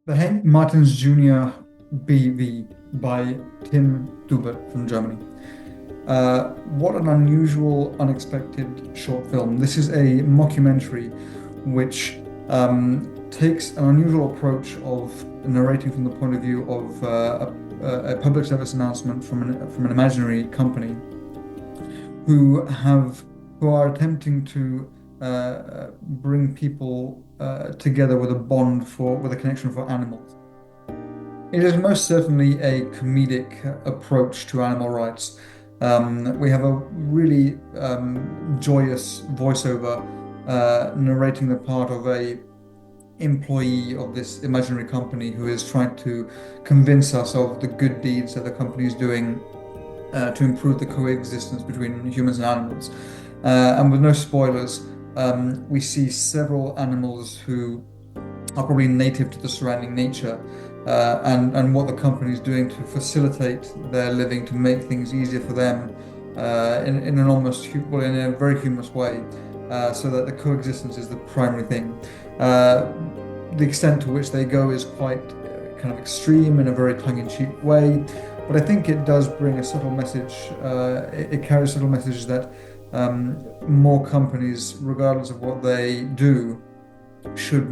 The Henk Martens Jr. BV by Tim Dubert from Germany. What an unusual, unexpected short film. This is a mockumentary which takes an unusual approach of narrating from the point of view of a public service announcement from an imaginary company who have who are attempting to bring people together with a bond with a connection for animals. It is most certainly a comedic approach to animal rights. We have a really joyous voiceover narrating the part of a employee of this imaginary company who is trying to convince us of the good deeds that the company is doing to improve the coexistence between humans and animals. And with no spoilers, we see several animals who are probably native to the surrounding nature, and what the company is doing to facilitate their living, to make things easier for them, in an in a very humorous way, so that the coexistence is the primary thing. The extent to which they go is quite kind of extreme in a very tongue-in-cheek way, but I think it does bring a subtle message. It carries a subtle message that more companies, regardless of what they do, should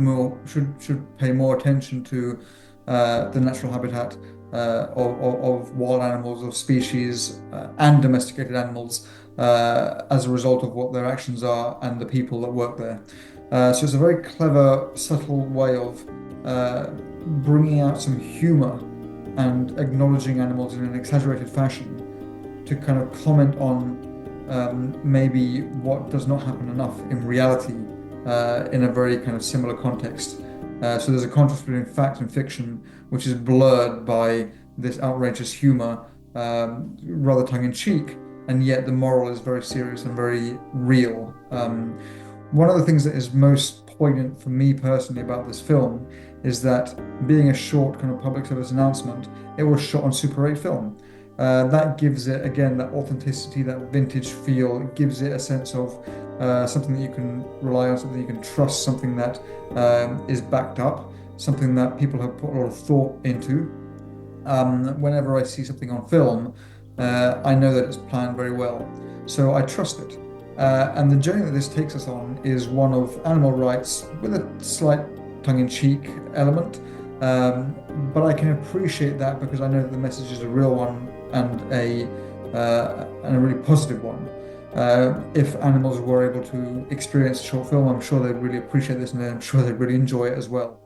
pay more attention to the natural habitat of wild animals, of species, and domesticated animals as a result of what their actions are and the people that work there. So it's a very clever, subtle way of bringing out some humor and acknowledging animals in an exaggerated fashion to kind of comment on maybe what does not happen enough in reality in a very kind of similar context. So there's a contrast between fact and fiction, which is blurred by this outrageous humor, rather tongue-in-cheek, and yet the moral is very serious and very real. One of the things that is most poignant for me personally about this film is that, being a short kind of public service announcement, it was shot on Super 8 film. That gives it, again, that authenticity, that vintage feel. It gives it a sense of something that you can rely on, something you can trust, something that is backed up, something that people have put a lot of thought into. Whenever I see something on film, I know that it's planned very well, so I trust it. And the journey that this takes us on is one of animal rights with a slight tongue-in-cheek element. But I can appreciate that because I know that the message is a real one and a really positive one. If animals were able to experience a short film, I'm sure they'd really appreciate this, and I'm sure they'd really enjoy it as well.